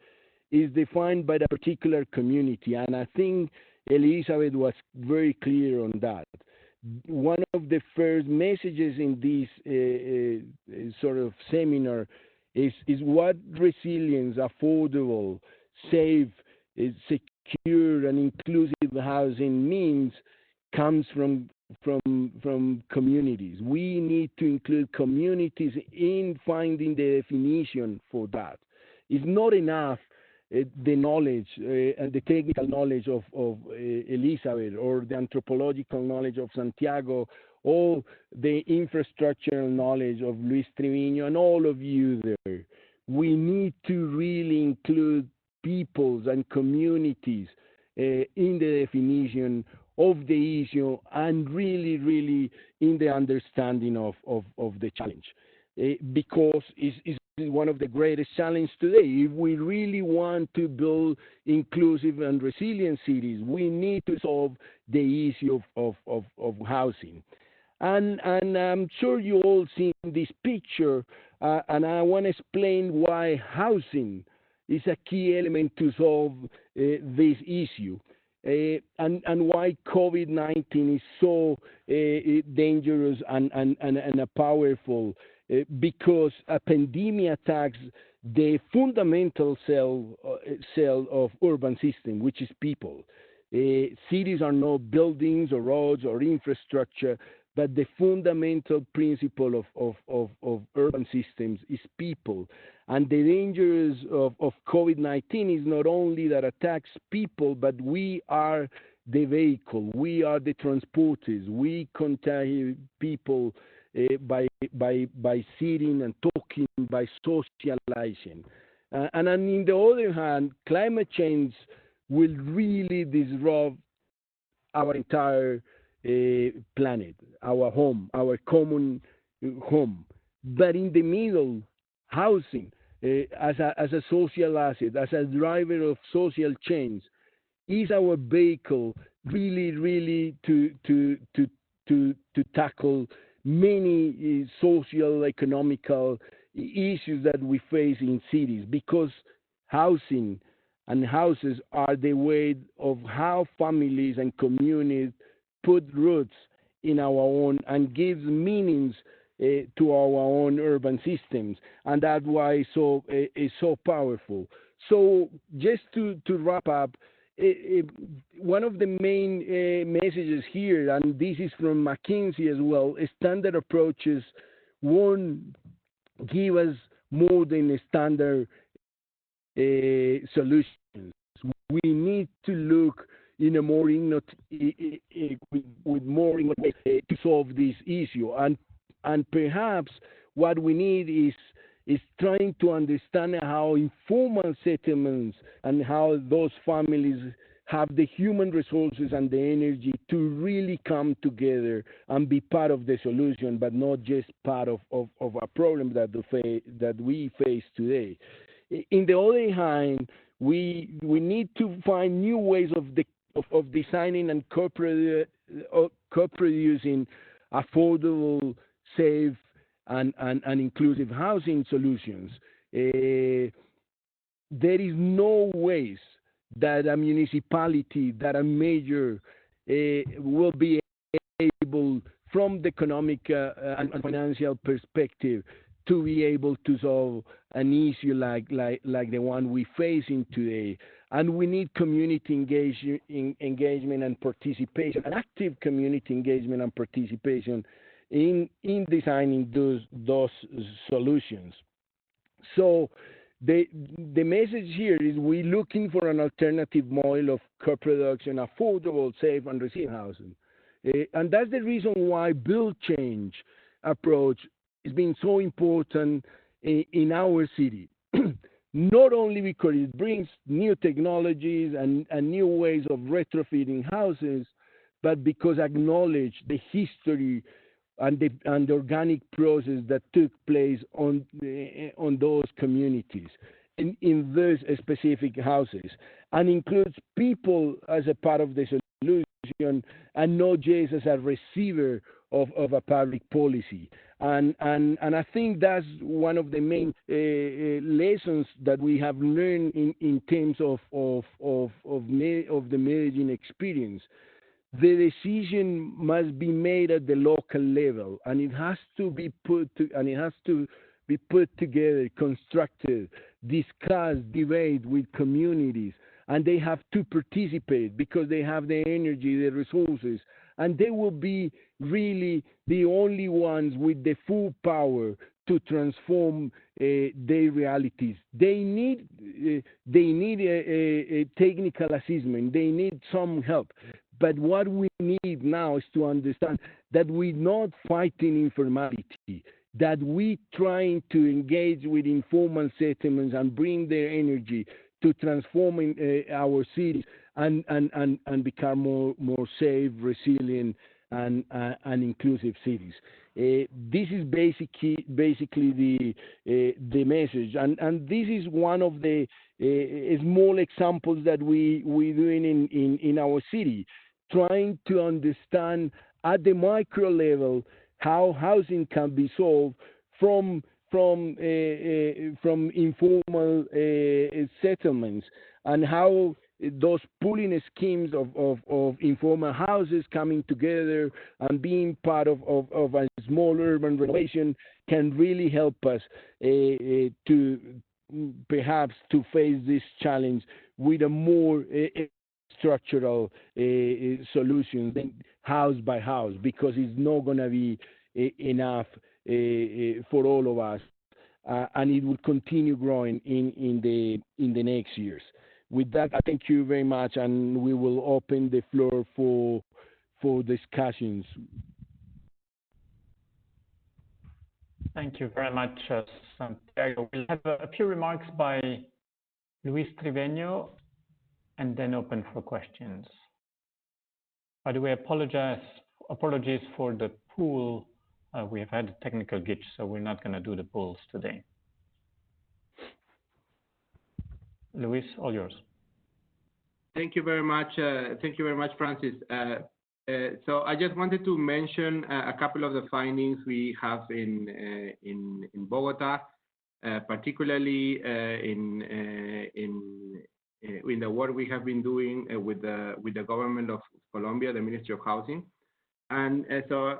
[SPEAKER 4] is defined by the particular community. And I think Elizabeth was very clear on that. One of the first messages in this sort of seminar is what resilience, affordable, safe, secure, and inclusive housing means comes from communities. We need to include communities in finding the definition for that. It's not enough the knowledge and the technical knowledge of Elizabeth, or the anthropological knowledge of Santiago, or the infrastructural knowledge of Luis Trevino and all of you there. We need to really include peoples and communities in the definition of the issue, and really in the understanding of the challenge, because it's one of the greatest challenges today. If we really want to build inclusive and resilient cities, we need to solve the issue of housing. And I'm sure you all seen this picture, and I want to explain why housing is a key element to solve this issue. And why COVID-19 is so dangerous and powerful, because a pandemic attacks the fundamental cell of urban system, which is people. Cities are not buildings or roads or infrastructure, but the fundamental principle of urban systems is people. And the dangers of COVID-19 is not only that attacks people, but we are the vehicle, we are the transporters, we contact people by sitting and talking, by socializing. And on the other hand, climate change will really disrupt our entire planet, our home, our common home. But in the middle, housing as a social asset, as a driver of social change, is our vehicle really to to tackle many social, economical issues that we face in cities, because housing and houses are the way of how families and communities put roots in our own and gives meanings to our own urban systems, and that's why it's so powerful. So just to wrap up, one of the main messages here, and this is from McKinsey as well, standard approaches won't give us more than a standard solutions. We need to look in a more with more ways to solve this issue, and perhaps what we need is trying to understand how informal settlements and how those families have the human resources and the energy to really come together and be part of the solution, but not just part of a problem that we face today. In the other hand, we need to find new ways of designing and co-producing affordable, safe, and inclusive housing solutions. There is no ways that a municipality, that a major will be able, from the economic and financial perspective, to be able to solve an issue like the one we're facing today. And we need community engagement and participation, an active community engagement and participation in designing those solutions. So the message here is we're looking for an alternative model of co-production, affordable, safe, and resilient housing. And that's the reason why build change approach has been so important in our city. Not only because it brings new technologies and new ways of retrofitting houses, but because acknowledge the history and the organic process that took place on those communities in those specific houses, and includes people as a part of the solution and not just as a receiver of a public policy. And I think that's one of the main lessons that we have learned in terms of the Medellin experience. The decision must be made at the local level, and it has to be put together, constructed, discussed, debate with communities, and they have to participate because they have the energy, the resources, and they will be really the only ones with the full power to transform their realities. They need a technical assessment. They need some help. But what we need now is to understand that we're not fighting informality, that we're trying to engage with informal settlements and bring their energy to transform our cities and become more safe, resilient, and inclusive cities. This is basically the message, and this is one of the small examples that we're doing in our city, trying to understand at the micro level how housing can be solved from informal settlements, and how those pooling schemes of informal houses coming together and being part of a small urban renovation can really help us to perhaps to face this challenge with a more structural solution than house by house, because it's not going to be enough for all of us, and it will continue growing in the next years. With that, I thank you very much, and we will open the floor for discussions.
[SPEAKER 2] Thank you very much, Santiago. We'll have a few remarks by Luis Triveño, and then open for questions. By the way, apologies for the poll. We have had a technical glitch, so we're not going to do the polls today. Luis, all yours.
[SPEAKER 5] Thank you very much. Thank you very much, Francis. So I just wanted to mention a couple of the findings we have in Bogota, particularly in the work we have been doing with the government of Colombia, the Ministry of Housing. And so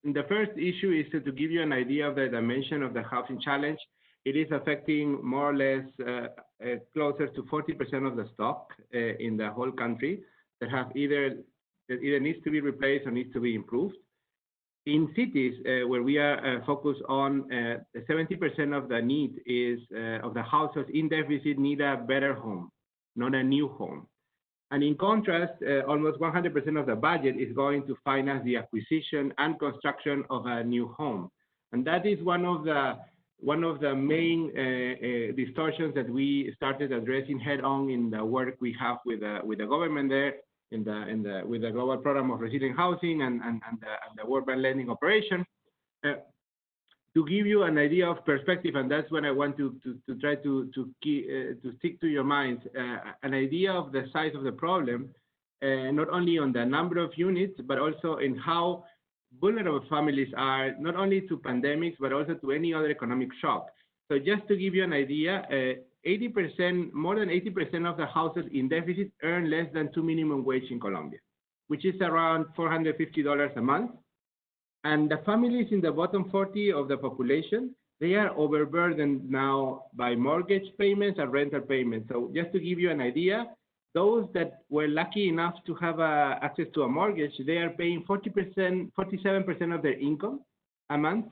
[SPEAKER 5] the first issue is to give you an idea of the dimension of the housing challenge. It is affecting more or less closer to 40% of the stock in the whole country that either needs to be replaced or needs to be improved. In cities where we are focused on, 70% of the need is of the households in deficit need a better home, not a new home. And in contrast, almost 100% of the budget is going to finance the acquisition and construction of a new home. And that is one of the main distortions that we started addressing head on in the work we have with the government there, with the global program of resilient housing and the World Bank lending operation. To give you an idea of perspective, and that's when I want to try to stick to your minds, an idea of the size of the problem, not only on the number of units, but also in how vulnerable families are, not only to pandemics, but also to any other economic shock. So just to give you an idea, 80%, more than 80% of the households in deficit earn less than 2 minimum wage in Colombia, which is around $450 a month. And the families in the bottom 40 of the population, they are overburdened now by mortgage payments and rental payments. So just to give you an idea, those that were lucky enough to have access to a mortgage, they are paying 40%, 47% of their income a month.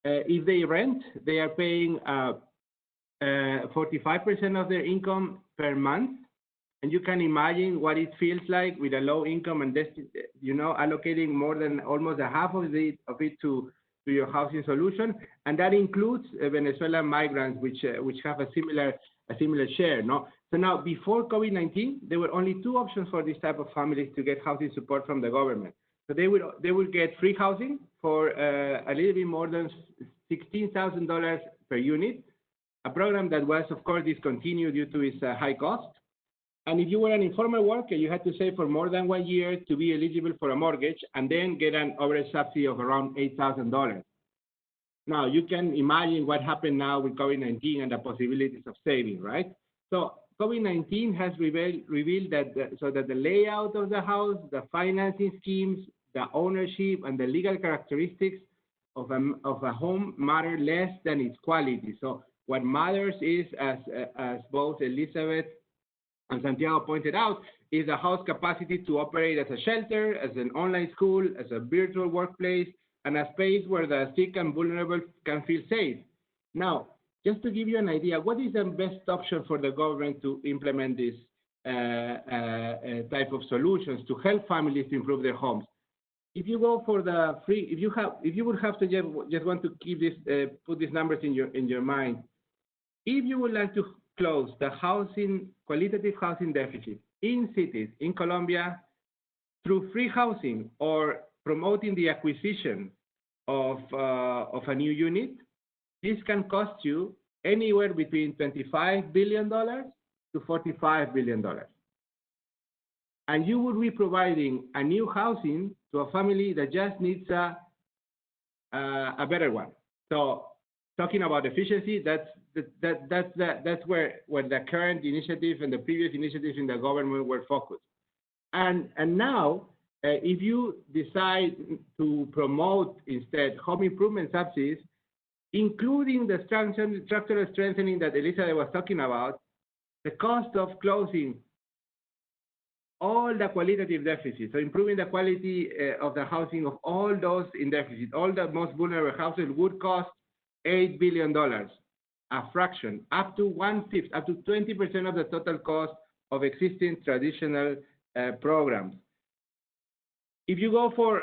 [SPEAKER 5] If they rent, they are paying 45% of their income per month. And you can imagine what it feels like with a low income and allocating more than almost a half of it to your housing solution, and that includes Venezuelan migrants, which have a similar share. No, so now before COVID-19, there were only two options for this type of families to get housing support from the government. So they would get free housing for a little bit more than $16,000 per unit, a program that was of course discontinued due to its high cost. And if you were an informal worker, you had to save for more than 1 year to be eligible for a mortgage and then get an average subsidy of around $8,000. Now, you can imagine what happened now with COVID-19 and the possibilities of saving, right? So COVID-19 has revealed that the layout of the house, the financing schemes, the ownership, and the legal characteristics of a home matter less than its quality. So what matters is, as both Elizabeth and Santiago pointed out, is the house capacity to operate as a shelter, as an online school, as a virtual workplace, and a space where the sick and vulnerable can feel safe. Now, just to give you an idea, what is the best option for the government to implement this type of solutions to help families to improve their homes? If you go for the free, if you would have to just want to keep this, put these numbers in your mind. If you would like to close the qualitative housing deficit in cities in Colombia through free housing or promoting the acquisition of a new unit, this can cost you anywhere between $25 billion to $45 billion. And you would be providing a new housing to a family that just needs a better one. So talking about efficiency, that's where the current initiative and the previous initiatives in the government were focused. And now, if you decide to promote instead home improvement subsidies, including the structural strengthening that Elizabeth was talking about, the cost of closing all the qualitative deficits, so improving the quality of the housing of all those in deficit, all the most vulnerable houses would cost $8 billion, a fraction, up to 1/5, up to 20% of the total cost of existing traditional programs. If you go for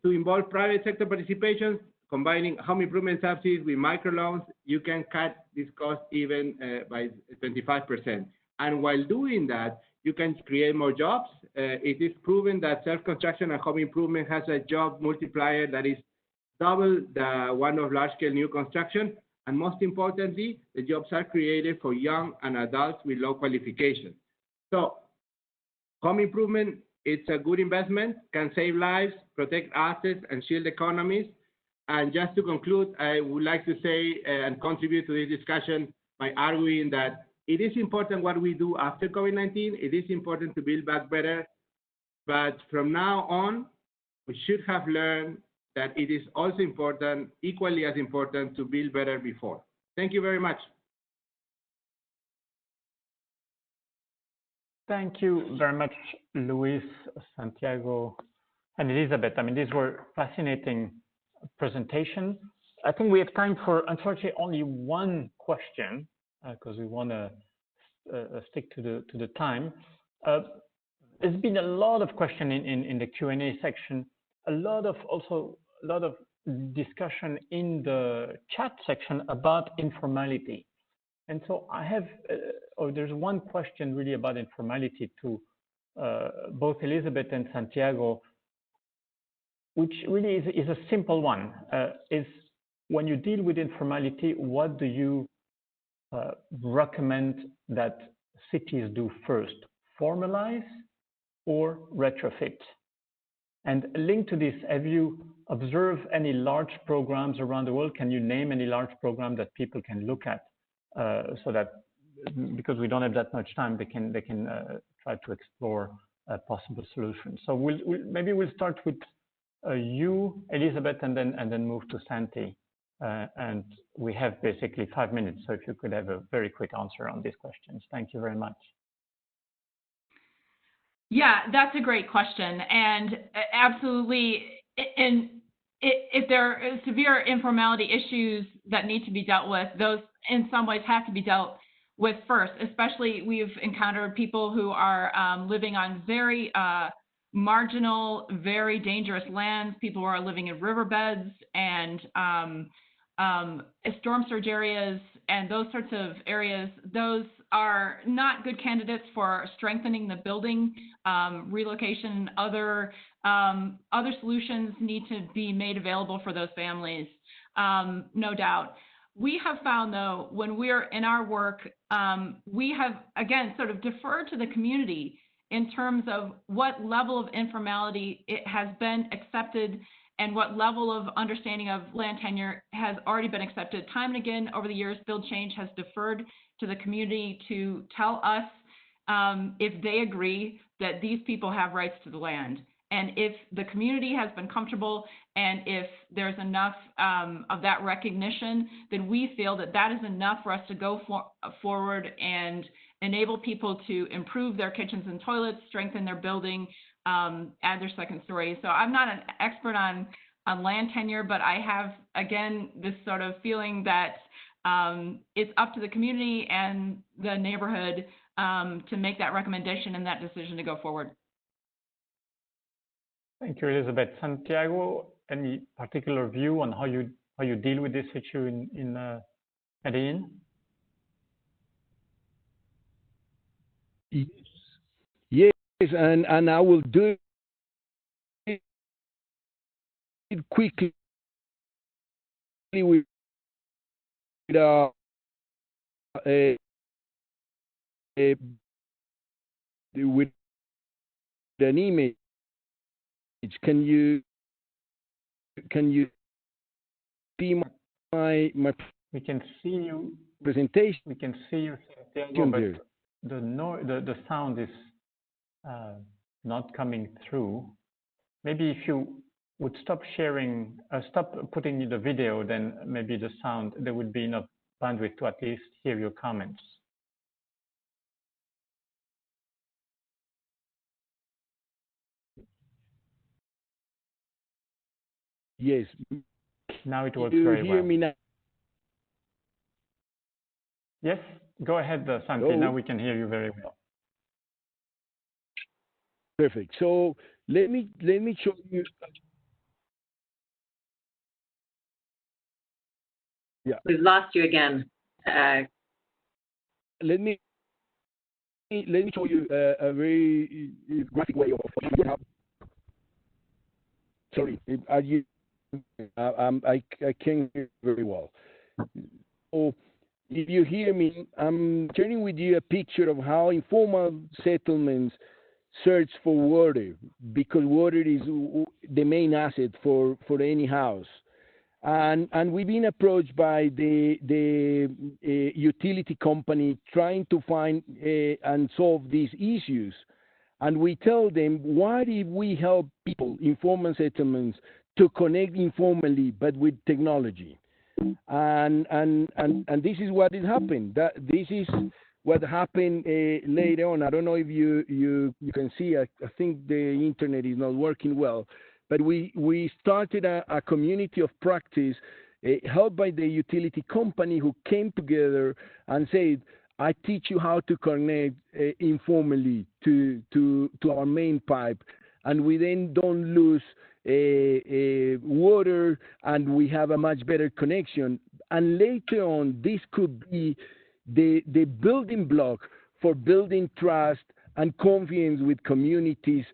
[SPEAKER 5] to involve private sector participation, combining home improvement subsidies with microloans, you can cut this cost even by 25%. And while doing that, you can create more jobs. It is proven that self-construction and home improvement has a job multiplier that is double the one of large-scale new construction. And most importantly, the jobs are created for young and adults with low qualifications. So home improvement It's a good investment, can save lives, protect assets, and shield economies. And just to conclude, I would like to say and contribute to this discussion by arguing that it is important what we do after COVID-19. It is important to build back better. But from now on, we should have learned that it is also important, equally as important, to build better before. Thank you very much.
[SPEAKER 2] Thank you very much, Luis, Santiago, and Elizabeth. I mean, these were fascinating presentations. I think we have time for, unfortunately, only one question because we want to stick to the time. There's been a lot of question in the Q&A section, a lot of discussion in the chat section about informality. And so I have, there's one question really about informality to both Elizabeth and Santiago, which really is a simple one. Is when you deal with informality, what do you recommend that cities do first? Formalize or retrofit? And linked to this, have you observed any large programs around the world? Can you name any large program that people can look at so that, because we don't have that much time, they can try to explore possible solutions. So maybe we'll start with you, Elizabeth, and then move to Santi. And we have basically 5 minutes, so if you could have a very quick answer on these questions. Thank you very much.
[SPEAKER 3] Yeah, that's a great question. And absolutely, if there are severe informality issues that need to be dealt with, those in some ways have to be dealt with first. Especially, we've encountered people who are living on very marginal, very dangerous lands, people who are living in riverbeds and storm surge areas and those sorts of areas. Those are not good candidates for strengthening the building. Relocation, other solutions need to be made available for those families, no doubt. We have found, though, when we're in our work, we have, again, sort of deferred to the community in terms of what level of informality it has been accepted and what level of understanding of land tenure has already been accepted. Time and again over the years, Build Change has deferred to the community to tell us if they agree that these people have rights to the land. And if the community has been comfortable and if there's enough of that recognition, then we feel that that is enough for us to go forward and enable people to improve their kitchens and toilets, strengthen their building, add their second story. So I'm not an expert on land tenure, but I have, again, this sort of feeling that it's up to the community and the neighborhood to make that recommendation and that decision to go forward.
[SPEAKER 2] Thank you, Elizabeth. Santiago, any particular view on how you deal with this issue in Medellin?
[SPEAKER 4] Yes, and I will do it quickly with an image. Can you see my
[SPEAKER 2] We can see you.
[SPEAKER 4] presentation?
[SPEAKER 2] We can see you, Santiago, but the sound is not coming through. Maybe if you would stop sharing, stop putting the video, then maybe the sound, there would be enough bandwidth to at least hear your comments.
[SPEAKER 4] Yes.
[SPEAKER 2] Now it works very well.
[SPEAKER 4] You hear me now?
[SPEAKER 2] Yes, go ahead, Santi.
[SPEAKER 4] Hello?
[SPEAKER 2] Now we can hear you very well.
[SPEAKER 4] Perfect. So let me show you. Yeah.
[SPEAKER 1] We've lost you again.
[SPEAKER 4] Let me show you a very graphic way of how. Sorry, are you? I can't hear very well. So if you hear me, I'm sharing with you a picture of how informal settlements search for water because water is the main asset for any house. And we've been approached by the utility company trying to find and solve these issues. And we tell them, what if we help people, informal settlements, to connect informally but with technology? And this is what has happened. This is what happened later on. I don't know if you can see. I think the internet is not working well. But we started a community of practice helped by the utility company who came together and said, I teach you how to connect informally to our main pipe. And we then don't lose water, and we have a much better connection. And later on, this could be the building block for building trust and confidence with communities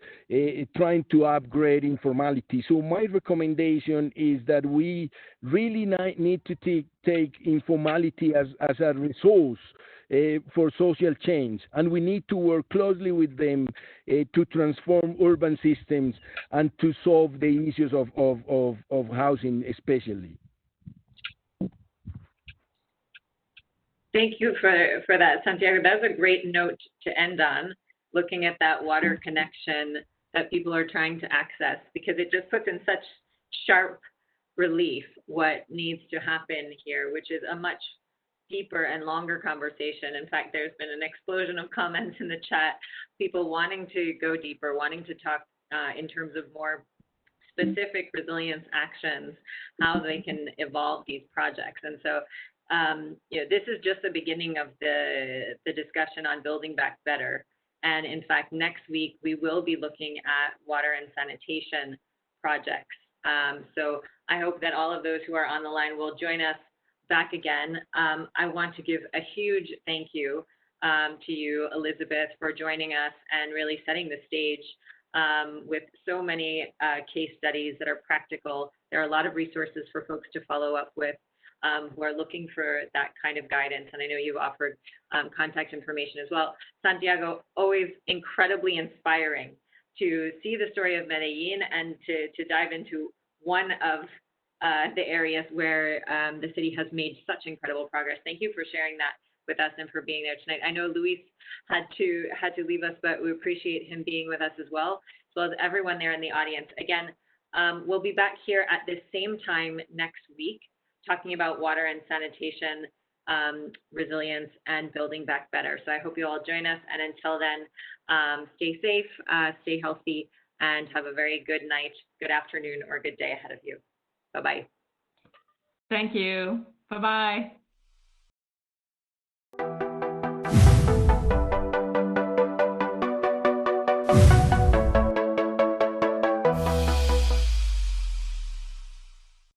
[SPEAKER 4] trying to upgrade informality. So my recommendation is that we really need to take informality as a resource for social change, and we need to work closely with them to transform urban systems and to solve the issues of housing especially.
[SPEAKER 1] Thank you for that, Santiago. That was a great note to end on, looking at that water connection that people are trying to access, because it just puts in such sharp relief what needs to happen here, which is a much deeper and longer conversation. In fact, there's been an explosion of comments in the chat, people wanting to go deeper, wanting to talk in terms of more specific resilience actions, how they can evolve these projects. And so this is just the beginning of the discussion on building back better. And in fact, next week, we will be looking at water and sanitation projects. So I hope that all of those who are on the line will join us back again. I want to give a huge thank you to you, Elizabeth, for joining us and really setting the stage with so many case studies that are practical. There are a lot of resources for folks to follow up with who are looking for that kind of guidance. And I know you've offered contact information as well. Santiago, always incredibly inspiring to see the story of Medellin and to dive into one of the areas where the city has made such incredible progress. Thank you for sharing that with us and for being there tonight. I know Luis had to leave us, but we appreciate him being with us as well as everyone there in the audience. Again, we'll be back here at the same time next week, talking about water and sanitation, resilience, and building back better. So I hope you all join us. And until then, stay safe, stay healthy, and have a very good night, good afternoon, or good day ahead of you. Bye-bye.
[SPEAKER 3] Thank you. Bye-bye.